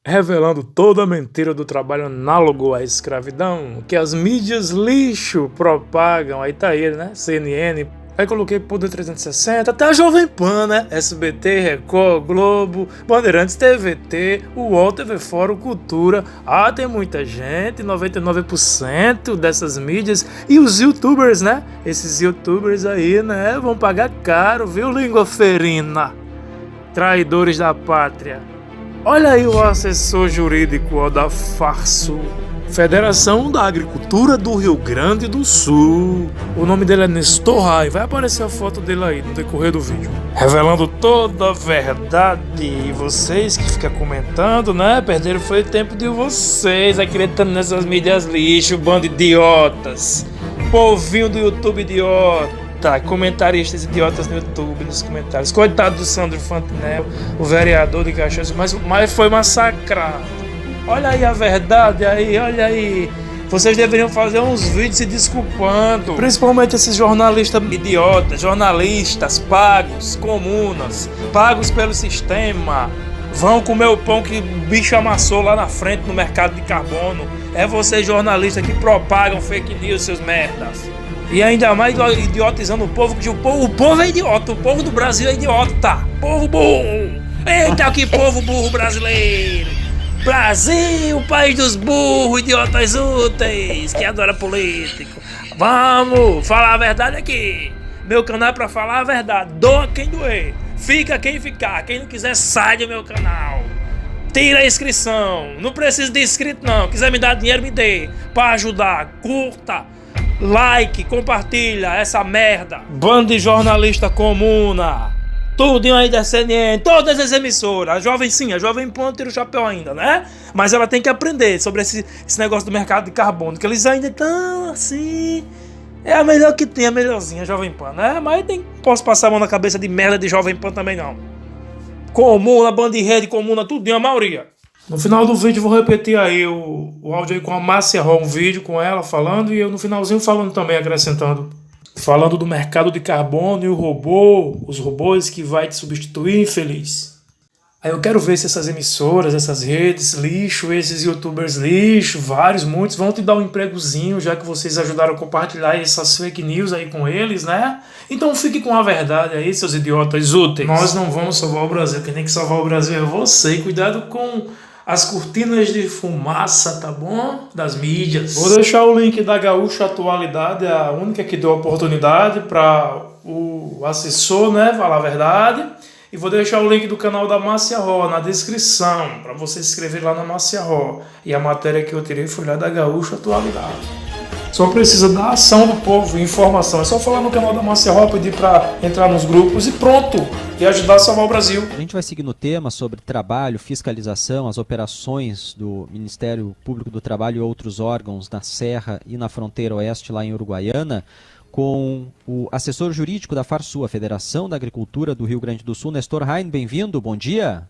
revelando toda a mentira do trabalho análogo à escravidão que as mídias lixo propagam. Aí tá ele, né? CNN. Aí coloquei Poder 360, até a Jovem Pan, né? SBT, Record, Globo, Bandeirantes, TVT, UOL, TV Fórum, Cultura. Ah, tem muita gente, 99% dessas mídias. E os youtubers, né? Esses youtubers aí, né? Vão pagar caro, viu, língua ferina? Traidores da pátria. Olha aí o assessor jurídico da Farsul, Federação da Agricultura do Rio Grande do Sul. O nome dele é Nestor Rai. Vai aparecer a foto dele aí no decorrer do vídeo, revelando toda a verdade. E vocês que ficam comentando, né? Perderam foi o tempo de vocês acreditando nessas mídias lixo, bando de idiotas. Povinho do YouTube idiota. Comentaristas idiotas no YouTube, nos comentários. Coitado do Sandro Fantinel, o vereador de Caxias, mas foi massacrado. Olha aí a verdade aí, olha aí. Vocês deveriam fazer uns vídeos se desculpando. Principalmente esses jornalistas idiotas, jornalistas pagos, comunas, pagos pelo sistema. Vão comer o pão que o bicho amassou lá na frente no mercado de carbono. É vocês jornalistas que propagam fake news, seus merdas. E ainda mais idiotizando o povo, que o povo é idiota, o povo do Brasil é idiota. Povo burro. Eita, que povo burro brasileiro. Brasil, país dos burros, idiotas úteis, que adora político. Vamos, falar a verdade aqui. Meu canal é pra falar a verdade. Doa quem doer. Fica quem ficar. Quem não quiser, sai do meu canal. Tira a inscrição. Não precisa de inscrito, não. Quiser me dar dinheiro, me dê. Pra ajudar. Curta. Like, compartilha essa merda. Bando de jornalista comuna. Tudinho aí da CNN, todas as emissoras. A Jovem Pan tira o chapéu ainda, né? Mas ela tem que aprender sobre esse negócio do mercado de carbono, que eles ainda estão assim. É a melhor que tem, a melhorzinha, a Jovem Pan, né? Mas nem posso passar a mão na cabeça de merda de Jovem Pan também, não. Comuna, bando de rede, comuna, tudinho, a maioria. No final do vídeo vou repetir aí o áudio aí com a Márcia Ró, um vídeo com ela falando, e eu no finalzinho falando também, acrescentando. Falando do mercado de carbono e os robôs que vai te substituir, infeliz. Aí eu quero ver se essas emissoras, essas redes lixo, esses youtubers lixo, muitos, vão te dar um empregozinho, já que vocês ajudaram a compartilhar essas fake news aí com eles, né? Então fique com a verdade aí, seus idiotas úteis. Nós não vamos salvar o Brasil, quem tem que salvar o Brasil é você. E cuidado com as cortinas de fumaça, tá bom? Das mídias. Vou deixar o link da Gaúcha Atualidade, a única que deu oportunidade para o assessor, né, falar a verdade. E vou deixar o link do canal da Márcia Ró na descrição, para você se inscrever lá na Márcia Ró. E a matéria que eu tirei foi lá da Gaúcha Atualidade. Só precisa da ação do povo, informação. É só falar no canal da Márcia Ró, pedir para entrar nos grupos e pronto. E ajudar a salvar o Brasil. A gente vai seguir no tema sobre trabalho, fiscalização, as operações do Ministério Público do Trabalho e outros órgãos na Serra e na fronteira oeste, lá em Uruguaiana, com o assessor jurídico da Farsul, a Federação da Agricultura do Rio Grande do Sul, Nestor Rai. Bem-vindo, bom dia.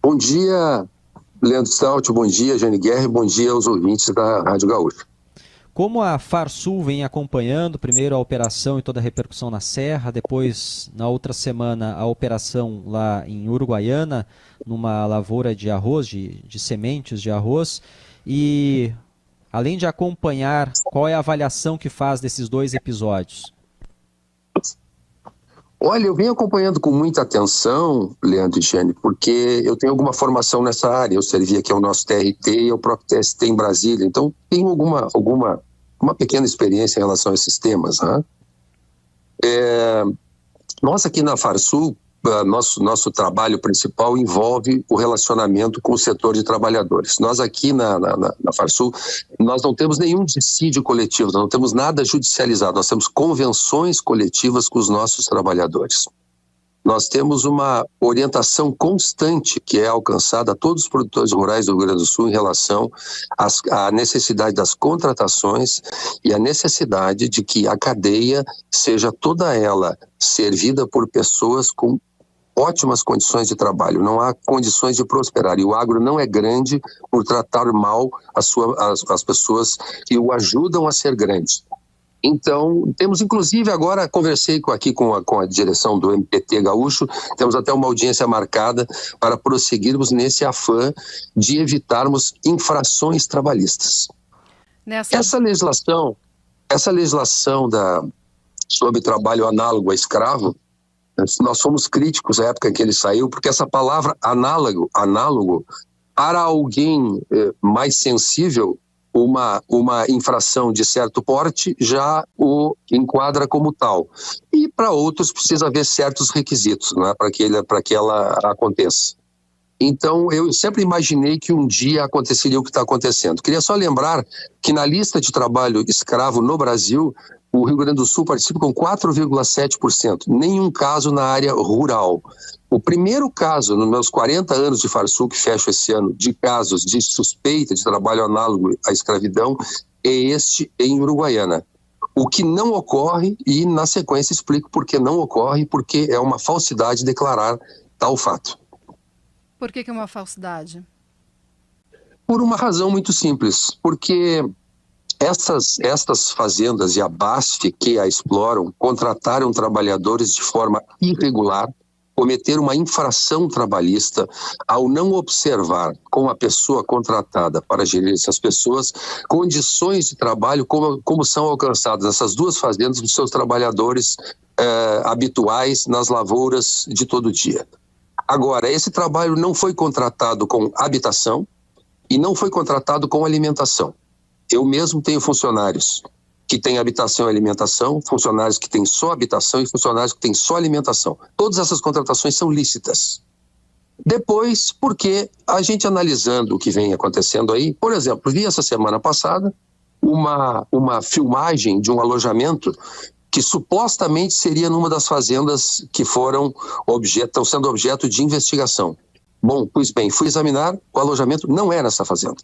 Bom dia, Leandro Stout, bom dia, Jane Guerra, bom dia aos ouvintes da Rádio Gaúcha. Como a Farsul vem acompanhando, primeiro a operação e toda a repercussão na Serra, depois, na outra semana, a operação lá em Uruguaiana, numa lavoura de arroz, de sementes de arroz, e além de acompanhar, qual é a avaliação que faz desses dois episódios? Olha, eu venho acompanhando com muita atenção, Leandro e Jane, porque eu tenho alguma formação nessa área. Eu servi aqui ao nosso TRT e ao próprio TST em Brasília, então tenho uma pequena experiência em relação a esses temas, né? Nós aqui na Farsul, nosso trabalho principal envolve o relacionamento com o setor de trabalhadores. Nós aqui na Farsul, nós não temos nenhum dissídio coletivo, nós não temos nada judicializado, nós temos convenções coletivas com os nossos trabalhadores. Nós temos uma orientação constante que é alcançada a todos os produtores rurais do Rio Grande do Sul em relação à necessidade das contratações e a necessidade de que a cadeia seja toda ela servida por pessoas com ótimas condições de trabalho, não há condições de prosperar, e o agro não é grande por tratar mal as pessoas que o ajudam a ser grande. Então, temos inclusive agora, conversei aqui com a direção do MPT Gaúcho, temos até uma audiência marcada para prosseguirmos nesse afã de evitarmos infrações trabalhistas. Essa legislação sobre trabalho análogo a escravo, nós fomos críticos à época em que ele saiu, porque essa palavra análogo, para alguém mais sensível, uma infração de certo porte já o enquadra como tal. E para outros precisa haver certos requisitos, não é, para que ela aconteça. Então, eu sempre imaginei que um dia aconteceria o que está acontecendo. Queria só lembrar que na lista de trabalho escravo no Brasil, o Rio Grande do Sul participa com 4,7%. Nenhum caso na área rural. O primeiro caso, nos meus 40 anos de Farsul, que fecho esse ano, de casos de suspeita de trabalho análogo à escravidão, é este em Uruguaiana. O que não ocorre, e na sequência explico por que não ocorre, porque é uma falsidade declarar tal fato. Por que é uma falsidade? Por uma razão muito simples, porque estas fazendas e a BASF que a exploram contrataram trabalhadores de forma irregular, cometer uma infração trabalhista ao não observar com a pessoa contratada para gerir essas pessoas condições de trabalho como são alcançadas essas duas fazendas dos seus trabalhadores habituais nas lavouras de todo dia. Agora, esse trabalho não foi contratado com habitação e não foi contratado com alimentação. Eu mesmo tenho funcionários que têm habitação e alimentação, funcionários que têm só habitação e funcionários que têm só alimentação. Todas essas contratações são lícitas. Depois, porque a gente analisando o que vem acontecendo aí, por exemplo, vi essa semana passada uma filmagem de um alojamento que supostamente seria numa das fazendas que estão sendo objeto de investigação. Bom, pois bem, fui examinar, o alojamento não é nessa fazenda.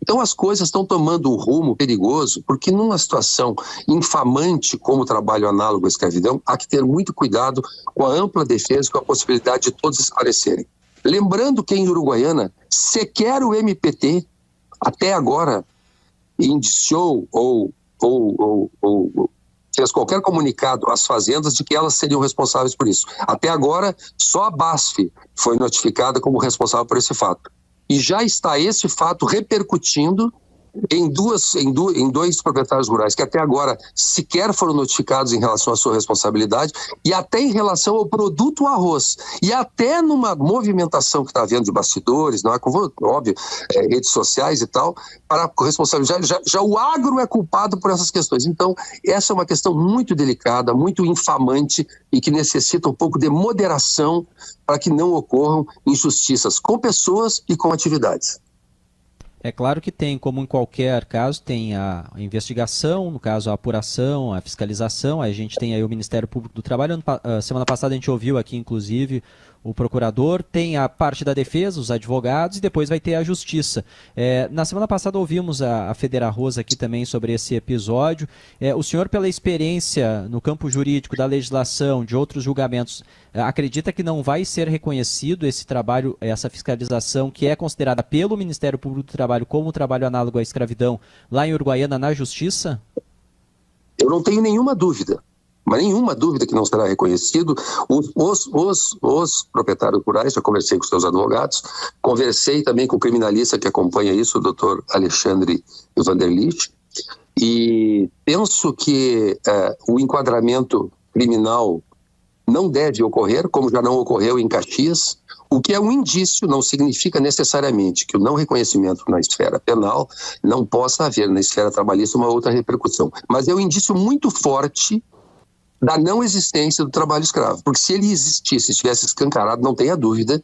Então as coisas estão tomando um rumo perigoso, porque numa situação infamante como o trabalho análogo à escravidão, há que ter muito cuidado com a ampla defesa e com a possibilidade de todos esclarecerem. Lembrando que em Uruguaiana, sequer o MPT, até agora, indiciou ou fez qualquer comunicado às fazendas de que elas seriam responsáveis por isso. Até agora, só a BASF foi notificada como responsável por esse fato. E já está esse fato repercutindo em dois proprietários rurais que até agora sequer foram notificados em relação à sua responsabilidade e até em relação ao produto arroz. E até numa movimentação que está havendo de bastidores, não é, óbvio, redes sociais e tal, para a responsabilidade. Já o agro é culpado por essas questões. Então, essa é uma questão muito delicada, muito infamante e que necessita um pouco de moderação para que não ocorram injustiças com pessoas e com atividades. É claro que tem, como em qualquer caso, tem a investigação, no caso a apuração, a fiscalização, a gente tem aí o Ministério Público do Trabalho, semana passada a gente ouviu aqui inclusive o procurador, tem a parte da defesa, os advogados e depois vai ter a justiça. Na semana passada ouvimos a Federa Rosa aqui também sobre esse episódio. O senhor, pela experiência no campo jurídico da legislação, de outros julgamentos, acredita que não vai ser reconhecido esse trabalho, essa fiscalização que é considerada pelo Ministério Público do Trabalho como trabalho análogo à escravidão lá em Uruguaiana na justiça? Eu não tenho nenhuma dúvida. Mas nenhuma dúvida que não será reconhecido. Os proprietários rurais, já conversei com os seus advogados, conversei também com o criminalista que acompanha isso, o doutor Alexandre Vanderlich, e penso que o enquadramento criminal não deve ocorrer, como já não ocorreu em Caxias, o que é um indício, não significa necessariamente que o não reconhecimento na esfera penal não possa haver na esfera trabalhista uma outra repercussão, mas é um indício muito forte da não existência do trabalho escravo. Porque se ele existisse, estivesse escancarado, não tenha dúvida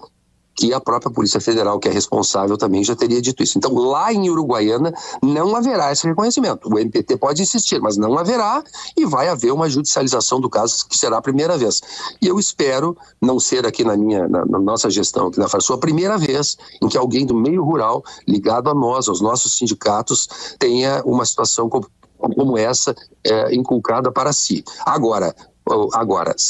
que a própria Polícia Federal, que é responsável, também já teria dito isso. Então, lá em Uruguaiana, não haverá esse reconhecimento. O MPT pode insistir, mas não haverá e vai haver uma judicialização do caso, que será a primeira vez. E eu espero não ser aqui na nossa gestão, aqui na Farsul, a primeira vez em que alguém do meio rural, ligado a nós, aos nossos sindicatos, tenha uma situação como essa inculcada para si. Agora,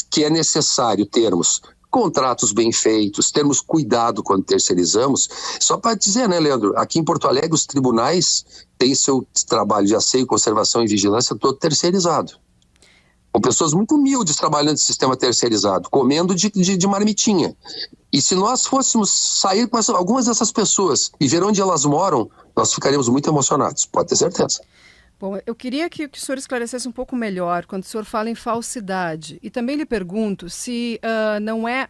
que é necessário termos contratos bem feitos, termos cuidado quando terceirizamos. Só para dizer, né, Leandro, aqui em Porto Alegre os tribunais têm seu trabalho de asseio, conservação e vigilância todo terceirizado. Com pessoas muito humildes trabalhando em sistema terceirizado, comendo de marmitinha. E se nós fôssemos sair com algumas dessas pessoas e ver onde elas moram, nós ficaríamos muito emocionados, pode ter certeza. Bom, eu queria que o senhor esclarecesse um pouco melhor quando o senhor fala em falsidade. E também lhe pergunto se não é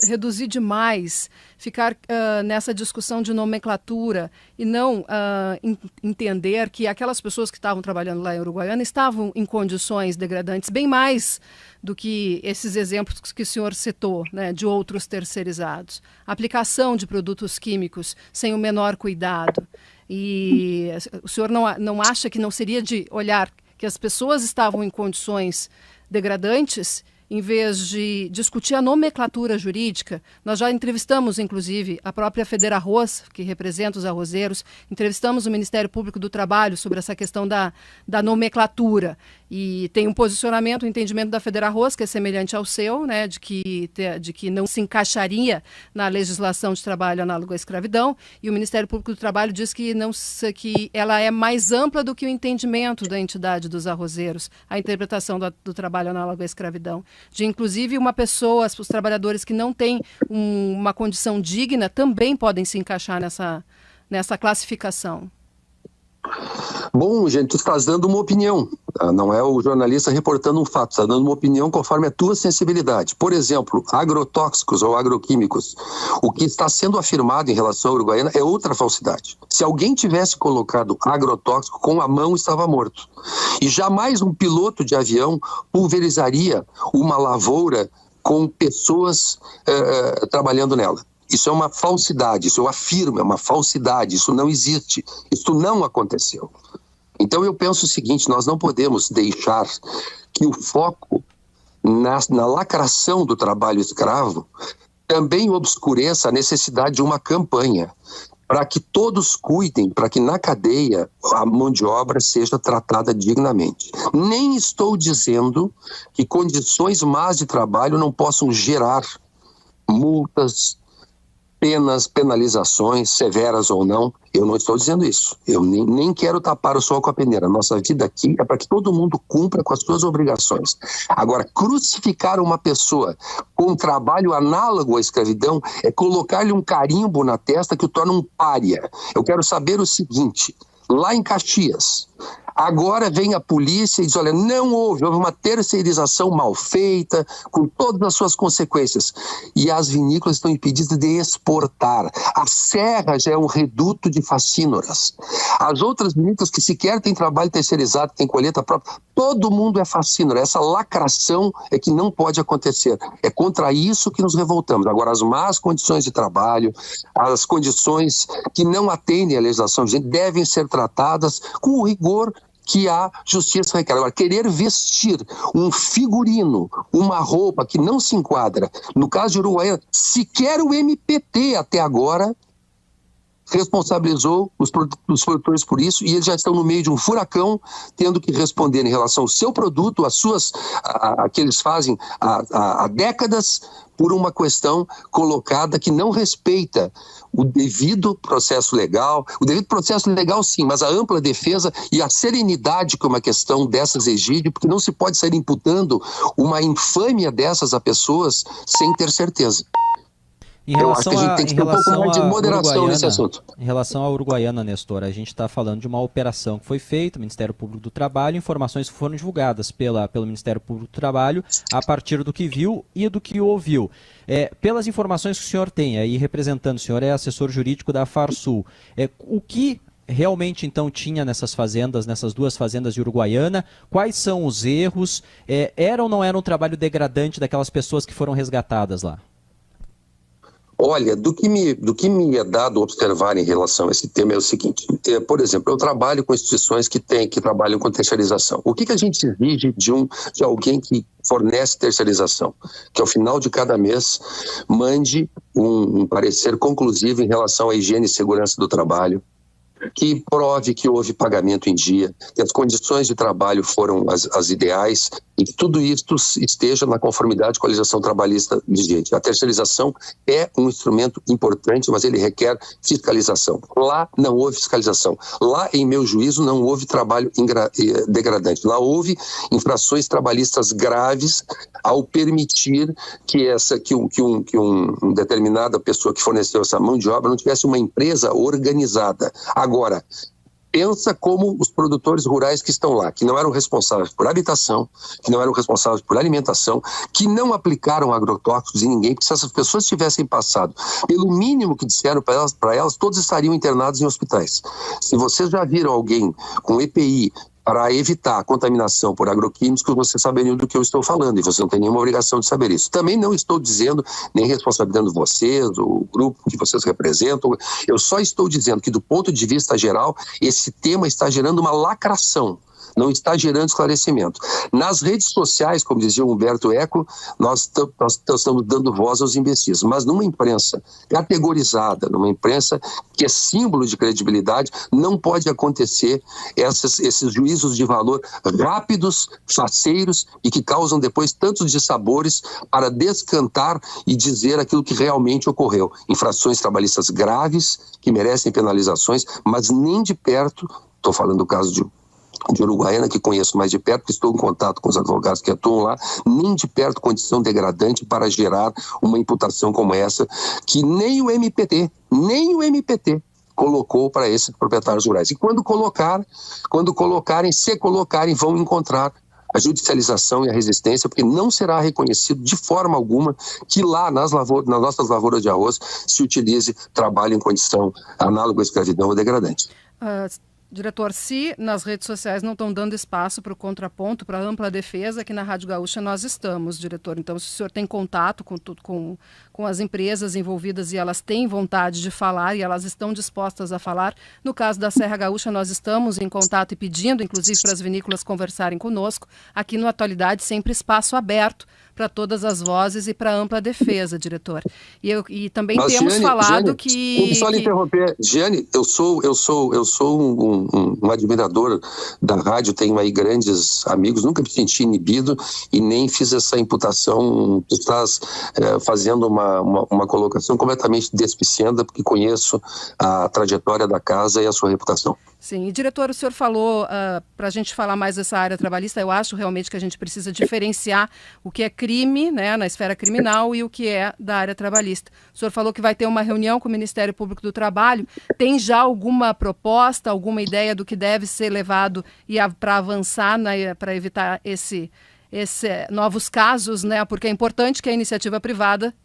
reduzir demais, ficar nessa discussão de nomenclatura e não entender que aquelas pessoas que estavam trabalhando lá em Uruguaiana estavam em condições degradantes, bem mais do que esses exemplos que o senhor citou, né, de outros terceirizados. Aplicação de produtos químicos sem o menor cuidado. E o senhor não acha que não seria de olhar que as pessoas estavam em condições degradantes, em vez de discutir a nomenclatura jurídica? Nós já entrevistamos, inclusive, a própria Federarroz, que representa os arrozeiros, entrevistamos o Ministério Público do Trabalho sobre essa questão da nomenclatura. E tem um posicionamento, um entendimento da Federarroz, que é semelhante ao seu, né, de que não se encaixaria na legislação de trabalho análogo à escravidão, e o Ministério Público do Trabalho diz que ela é mais ampla do que o entendimento da entidade dos arrozeiros, a interpretação do trabalho análogo à escravidão. De, inclusive, uma pessoa, os trabalhadores que não têm uma condição digna também podem se encaixar nessa classificação. Bom, gente, tu estás dando uma opinião, não é o jornalista reportando um fato, está dando uma opinião conforme a tua sensibilidade. Por exemplo, agrotóxicos ou agroquímicos. O que está sendo afirmado em relação à Uruguaiana é outra falsidade. Se alguém tivesse colocado agrotóxico com a mão, estava morto. E jamais um piloto de avião pulverizaria uma lavoura com pessoas trabalhando nela. Isso é uma falsidade, isso eu afirmo, é uma falsidade, isso não existe, isso não aconteceu. Então eu penso o seguinte, nós não podemos deixar que o foco na lacração do trabalho escravo também obscureça a necessidade de uma campanha para que todos cuidem, para que na cadeia a mão de obra seja tratada dignamente. Nem estou dizendo que condições más de trabalho não possam gerar multas, penas, penalizações, severas ou não. Eu não estou dizendo isso. Eu nem quero tapar o sol com a peneira. Nossa vida aqui é para que todo mundo cumpra com as suas obrigações. Agora, crucificar uma pessoa com um trabalho análogo à escravidão é colocar-lhe um carimbo na testa que o torna um pária. Eu quero saber o seguinte, lá em Caxias, agora vem a polícia e diz, olha, houve uma terceirização mal feita, com todas as suas consequências. E as vinícolas estão impedidas de exportar. A serra já é um reduto de facínoras. As outras vinícolas que sequer têm trabalho terceirizado, têm colheita própria, todo mundo é facínora. Essa lacração é que não pode acontecer. É contra isso que nos revoltamos. Agora, as más condições de trabalho, as condições que não atendem à legislação vigente devem ser tratadas com o rigor que a justiça requer. Agora, querer vestir um figurino, uma roupa que não se enquadra, no caso de Uruguaiana, sequer o MPT até agora responsabilizou os produtores por isso, e eles já estão no meio de um furacão, tendo que responder em relação ao seu produto, a que eles fazem há décadas, por uma questão colocada que não respeita o devido processo legal sim, mas a ampla defesa e a serenidade que uma questão dessas exige, porque não se pode sair imputando uma infâmia dessas a pessoas sem ter certeza. Eu acho que a gente tem que ter um pouco mais de moderação nesse assunto. Em relação à Uruguaiana, Nestor, a gente está falando de uma operação que foi feita, o Ministério Público do Trabalho, informações que foram divulgadas pelo Ministério Público do Trabalho a partir do que viu e do que ouviu. Pelas informações que o senhor tem, aí representando, o senhor é assessor jurídico da Farsul, o que realmente então tinha nessas fazendas, nessas duas fazendas de Uruguaiana, quais são os erros, era ou não era um trabalho degradante daquelas pessoas que foram resgatadas lá? Olha, do que me é dado observar em relação a esse tema é o seguinte, por exemplo, eu trabalho com instituições que trabalham com terceirização. O que a gente exige de alguém que fornece terceirização? Que ao final de cada mês mande um parecer conclusivo em relação à higiene e segurança do trabalho, que prove que houve pagamento em dia, que as condições de trabalho foram as ideais e que tudo isso esteja na conformidade com a legislação trabalhista vigente. A terceirização é um instrumento importante, mas ele requer fiscalização. Lá não houve fiscalização. Lá, em meu juízo, não houve trabalho degradante. Lá houve infrações trabalhistas graves ao permitir que uma determinada pessoa que forneceu essa mão de obra não tivesse uma empresa organizada. Agora, pensa como os produtores rurais que estão lá, que não eram responsáveis por habitação, que não eram responsáveis por alimentação, que não aplicaram agrotóxicos em ninguém, porque se essas pessoas tivessem passado pelo mínimo que disseram para elas, todos estariam internados em hospitais. Se vocês já viram alguém com EPI para evitar a contaminação por agroquímicos, vocês saberiam do que eu estou falando, e você não tem nenhuma obrigação de saber isso. Também não estou dizendo, nem responsabilizando vocês, o grupo que vocês representam, eu só estou dizendo que, do ponto de vista geral, esse tema está gerando uma lacração, não está gerando esclarecimento. Nas redes sociais, como dizia o Humberto Eco, nós estamos dando voz aos imbecis, mas numa imprensa categorizada, numa imprensa que é símbolo de credibilidade, não pode acontecer esses juízos de valor rápidos, faceiros e que causam depois tantos dissabores para descantar e dizer aquilo que realmente ocorreu. Infrações trabalhistas graves que merecem penalizações, mas nem de perto, estou falando do caso de Uruguaiana, que conheço mais de perto, porque estou em contato com os advogados que atuam lá, nem de perto condição degradante para gerar uma imputação como essa, que nem o MPT colocou para esses proprietários rurais. E quando colocarem, se colocarem, vão encontrar a judicialização e a resistência, porque não será reconhecido de forma alguma que lá nas nossas lavouras de arroz se utilize trabalho em condição análoga à escravidão ou degradante. Diretor, se nas redes sociais não estão dando espaço para o contraponto, para a ampla defesa, aqui na Rádio Gaúcha nós estamos, diretor. Então, se o senhor tem contato com as empresas envolvidas e elas têm vontade de falar e elas estão dispostas a falar, no caso da Serra Gaúcha nós estamos em contato e pedindo, inclusive, para as vinícolas conversarem conosco. Aqui no Atualidade, sempre espaço aberto para todas as vozes e para ampla defesa, diretor. E também mas, temos Giane, falado que... Só lhe interromper. Giane, eu sou um admirador da rádio, tenho aí grandes amigos, nunca me senti inibido e nem fiz essa imputação. Tu estás fazendo uma colocação completamente despicienda, porque conheço a trajetória da casa e a sua reputação. Sim, e diretor, o senhor falou, para a gente falar mais dessa área trabalhista, eu acho realmente que a gente precisa diferenciar o que é crime, né, na esfera criminal e o que é da área trabalhista. O senhor falou que vai ter uma reunião com o Ministério Público do Trabalho. Tem já alguma proposta, alguma ideia do que deve ser levado para avançar, para evitar esse novos casos, né? Porque é importante que a iniciativa privada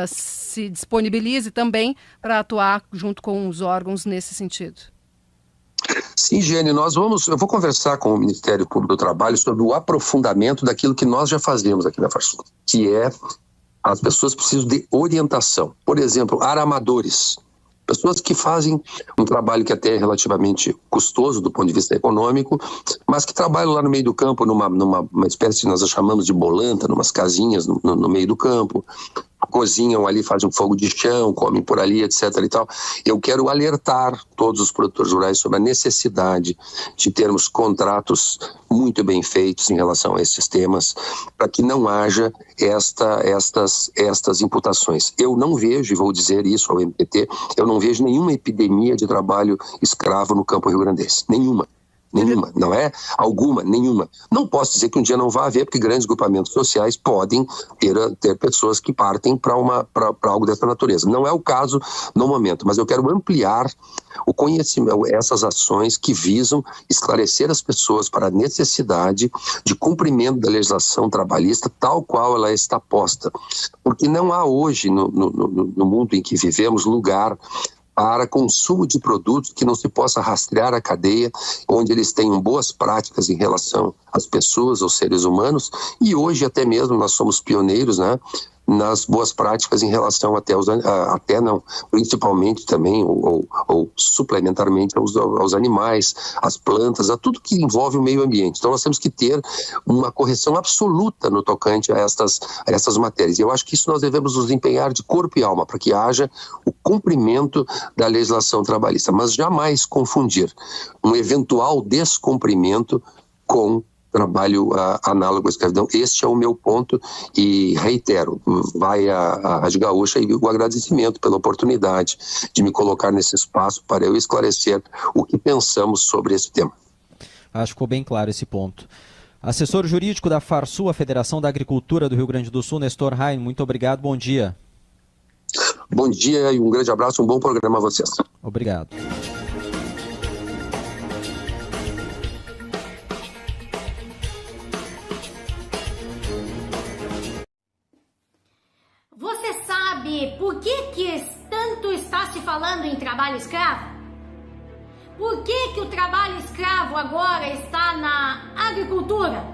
se disponibilize também para atuar junto com os órgãos nesse sentido. Sim, Giane, eu vou conversar com o Ministério Público do Trabalho sobre o aprofundamento daquilo que nós já fazemos aqui na Farsul, que é as pessoas precisam de orientação. Por exemplo, aramadores, pessoas que fazem um trabalho que até é relativamente custoso do ponto de vista econômico, mas que trabalham lá no meio do campo, numa espécie que nós chamamos de bolanta, numas casinhas no meio do campo, cozinham ali, fazem um fogo de chão, comem por ali, etc. e tal. Eu quero alertar todos os produtores rurais sobre a necessidade de termos contratos muito bem feitos em relação a esses temas, para que não haja estas imputações. Eu não vejo, e vou dizer isso ao MPT, eu não vejo nenhuma epidemia de trabalho escravo no campo rio-grandense. Nenhuma, não é alguma, nenhuma. Não posso dizer que um dia não vai haver, porque grandes grupamentos sociais podem ter pessoas que partem para algo dessa natureza. Não é o caso no momento, mas eu quero ampliar o conhecimento, essas ações que visam esclarecer as pessoas para a necessidade de cumprimento da legislação trabalhista tal qual ela está posta. Porque não há hoje, no mundo em que vivemos, lugar para consumo de produtos que não se possa rastrear a cadeia, onde eles tenham boas práticas em relação às pessoas, aos seres humanos, e hoje até mesmo nós somos pioneiros, né, nas boas práticas em relação principalmente também, ou suplementarmente aos animais, às plantas, a tudo que envolve o meio ambiente. Então nós temos que ter uma correção absoluta no tocante a essas matérias. E eu acho que isso nós devemos nos empenhar de corpo e alma, para que haja o cumprimento da legislação trabalhista, mas jamais confundir um eventual descumprimento com trabalho análogo à escravidão. Este é o meu ponto e reitero, vai a Rádio Gaúcha e o agradecimento pela oportunidade de me colocar nesse espaço para eu esclarecer o que pensamos sobre esse tema. Acho que ficou bem claro esse ponto. Assessor jurídico da FARSU, a Federação da Agricultura do Rio Grande do Sul, Nestor Rain, muito obrigado, bom dia. Bom dia e um grande abraço, um bom programa a vocês. Obrigado. Você sabe por que tanto está se falando em trabalho escravo? Por que o trabalho escravo agora está na agricultura?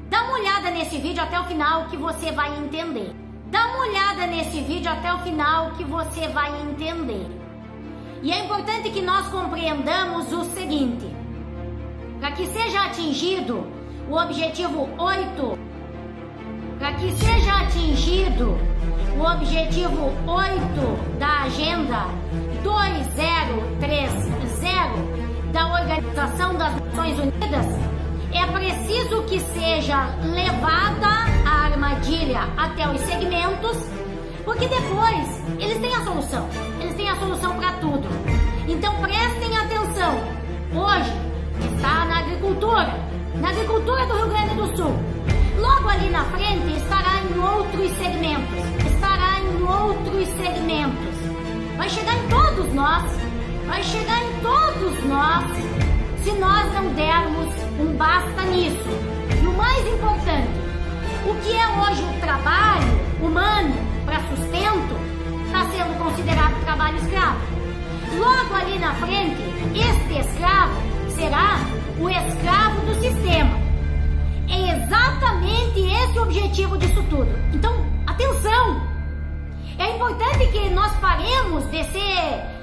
Dá uma olhada nesse vídeo até o final que você vai entender. Dá uma olhada nesse vídeo até o final que você vai entender. E é importante que nós compreendamos o seguinte: para que seja atingido o objetivo 8, da Agenda 2030 da Organização das Nações Unidas, é preciso que seja levada a armadilha até os segmentos, porque depois eles têm a solução para tudo. Então prestem atenção, hoje está na agricultura do Rio Grande do Sul. Logo ali na frente estará em outros segmentos. Vai chegar em todos nós, se nós não dermos um basta nisso. E o mais importante, o que é hoje o trabalho humano para sustento está sendo considerado trabalho escravo. Logo ali na frente, este escravo será o escravo do sistema. É exatamente esse o objetivo disso tudo. Então, atenção! É importante que nós paremos de ser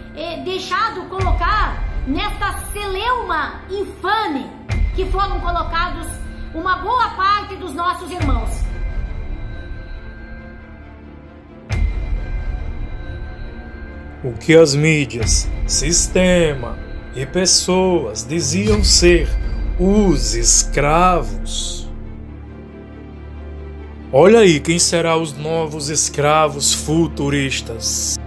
colocar nesta celeuma infame que foram colocados uma boa parte dos nossos irmãos. O que as mídias, sistema e pessoas diziam ser os escravos. Olha aí quem será os novos escravos futuristas.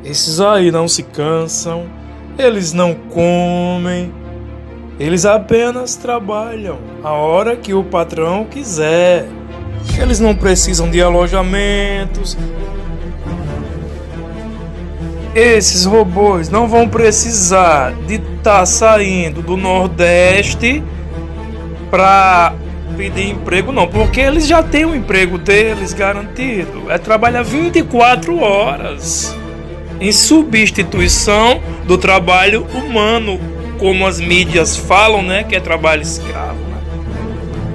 Esses aí não se cansam, eles não comem, eles apenas trabalham a hora que o patrão quiser. Eles não precisam de alojamentos. Esses robôs não vão precisar de estar saindo do Nordeste para pedir emprego, não, porque eles já têm o emprego deles garantido. É trabalhar 24 horas em substituição do trabalho humano, como as mídias falam, né, que é trabalho escravo. Né?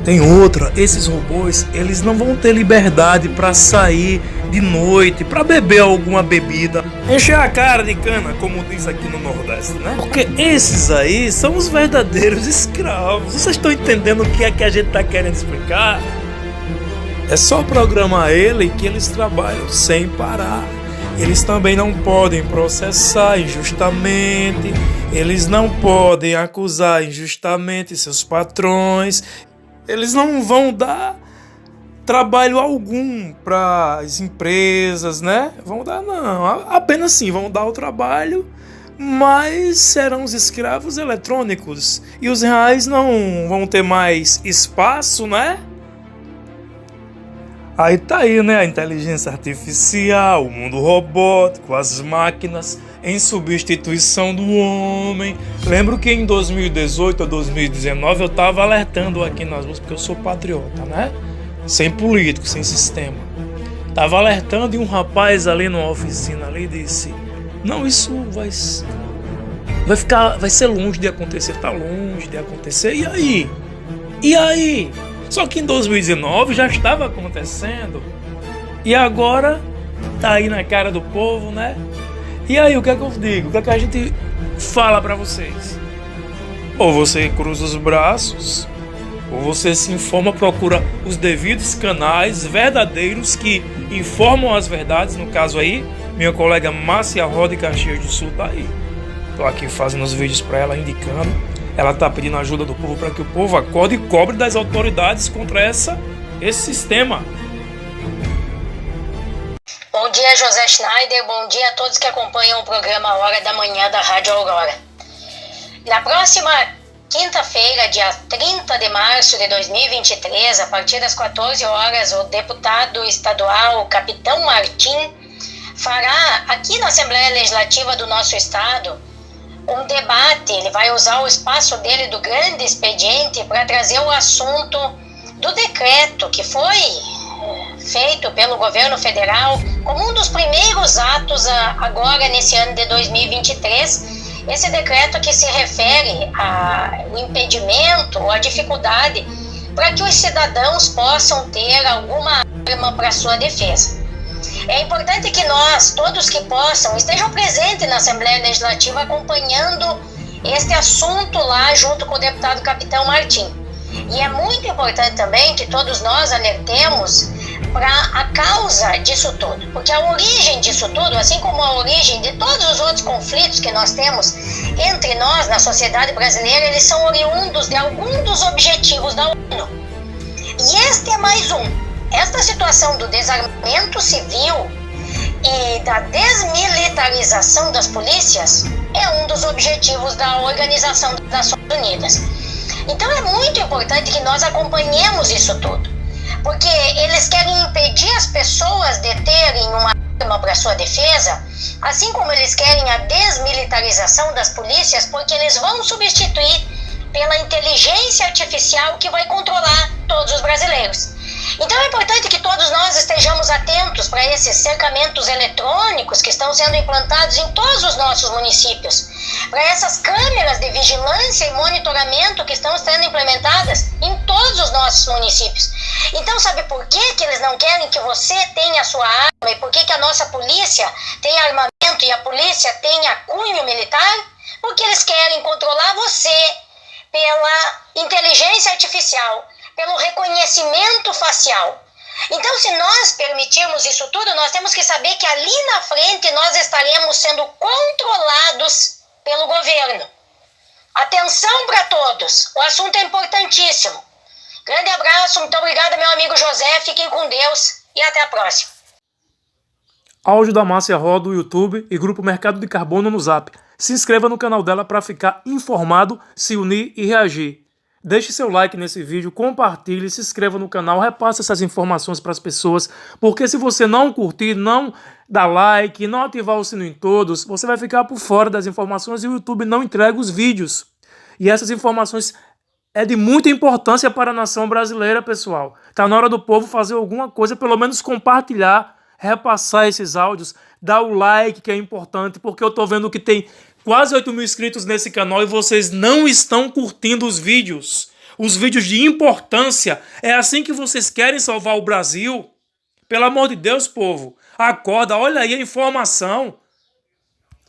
Tem outra, esses robôs, eles não vão ter liberdade para sair de noite, para beber alguma bebida, encher a cara de cana, como diz aqui no Nordeste, né? Porque esses aí são os verdadeiros escravos. Vocês estão entendendo o que é que a gente está querendo explicar? É só programar ele que eles trabalham sem parar. Eles também não podem processar injustamente, eles não podem acusar injustamente seus patrões, eles não vão dar trabalho algum para as empresas, né? Vão dar não, apenas sim, vão dar o trabalho, mas serão os escravos eletrônicos e os reais não vão ter mais espaço, né? Aí tá aí, né, a inteligência artificial, o mundo robótico, as máquinas em substituição do homem. Lembro que em 2018 ou 2019 eu tava alertando aqui nas ruas, porque eu sou patriota, né? Sem político, sem sistema. Tava alertando e um rapaz ali numa oficina ali disse: não, isso vai ser longe de acontecer, tá longe de acontecer. E aí? Só que em 2019 já estava acontecendo. E agora tá aí na cara do povo, né? E aí, o que é que eu digo? O que é que a gente fala pra vocês? Ou você cruza os braços, ou você se informa, procura os devidos canais verdadeiros que informam as verdades. No caso aí, minha colega Márcia Roda de Caxias do Sul tá aí. Tô aqui fazendo os vídeos pra ela, indicando. Ela tá pedindo ajuda do povo para que o povo acorde e cobre das autoridades contra esse sistema. Bom dia, José Schneider. Bom dia a todos que acompanham o programa Hora da Manhã da Rádio Aurora. Na próxima quinta-feira, dia 30 de março de 2023, a partir das 14 horas, o deputado estadual Capitão Martim fará aqui na Assembleia Legislativa do nosso estado um debate. Ele vai usar o espaço dele do grande expediente para trazer o assunto do decreto que foi feito pelo governo federal como um dos primeiros atos agora nesse ano de 2023, esse decreto que se refere ao impedimento ou à dificuldade para que os cidadãos possam ter alguma arma para sua defesa. É importante que nós, todos que possam, estejam presentes na Assembleia Legislativa acompanhando este assunto lá junto com o deputado Capitão Martim. E é muito importante também que todos nós alertemos para a causa disso tudo, porque a origem disso tudo, assim como a origem de todos os outros conflitos que nós temos entre nós na sociedade brasileira, eles são oriundos de algum dos objetivos da ONU. E este é mais um. Esta situação do desarmamento civil e da desmilitarização das polícias é um dos objetivos da Organização das Nações Unidas. Então é muito importante que nós acompanhemos isso tudo, porque eles querem impedir as pessoas de terem uma arma para sua defesa, assim como eles querem a desmilitarização das polícias, porque eles vão substituir pela inteligência artificial que vai controlar todos os brasileiros. Então é importante que todos nós estejamos atentos para esses cercamentos eletrônicos que estão sendo implantados em todos os nossos municípios, para essas câmeras de vigilância e monitoramento que estão sendo implementadas em todos os nossos municípios. Então sabe por que eles não querem que você tenha a sua arma e por que a nossa polícia tem armamento e a polícia tenha cunho militar? Porque eles querem controlar você pela inteligência artificial, pelo reconhecimento facial. Então, se nós permitirmos isso tudo, nós temos que saber que ali na frente nós estaremos sendo controlados pelo governo. Atenção para todos, o assunto é importantíssimo. Grande abraço, muito obrigada, meu amigo José, fiquem com Deus e até a próxima. Áudio da Márcia Roda do YouTube e Grupo Mercado de Carbono no Zap. Se inscreva no canal dela para ficar informado, se unir e reagir. Deixe seu like nesse vídeo, compartilhe, se inscreva no canal, repasse essas informações para as pessoas, porque se você não curtir, não dar like, não ativar o sino em todos, você vai ficar por fora das informações e o YouTube não entrega os vídeos. E essas informações é de muita importância para a nação brasileira, pessoal. Tá na hora do povo fazer alguma coisa, pelo menos compartilhar, repassar esses áudios, dar o like que é importante, porque eu tô vendo que tem quase 8 mil inscritos nesse canal e vocês não estão curtindo os vídeos de importância. É assim que vocês querem salvar o Brasil? Pelo amor de Deus, povo, acorda, olha aí a informação.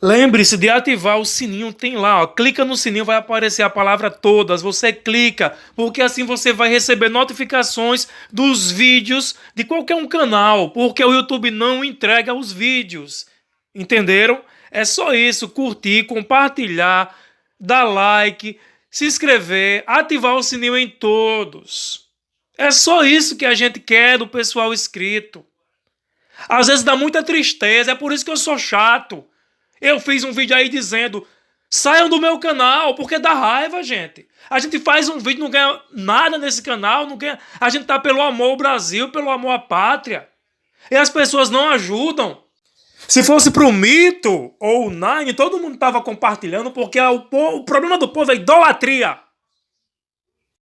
Lembre-se de ativar o sininho, tem lá, ó, clica no sininho, vai aparecer a palavra todas, você clica, porque assim você vai receber notificações dos vídeos de qualquer um canal, porque o YouTube não entrega os vídeos, entenderam? É só isso, curtir, compartilhar, dar like, se inscrever, ativar o sininho em todos. É só isso que a gente quer do pessoal inscrito. Às vezes dá muita tristeza, é por isso que eu sou chato. Eu fiz um vídeo aí dizendo, saiam do meu canal, porque dá raiva, gente. A gente faz um vídeo, não ganha nada nesse canal, não ganha... A gente tá pelo amor ao Brasil, pelo amor à pátria. E as pessoas não ajudam. Se fosse pro Mito ou o Nine, todo mundo tava compartilhando, porque o problema do povo é idolatria.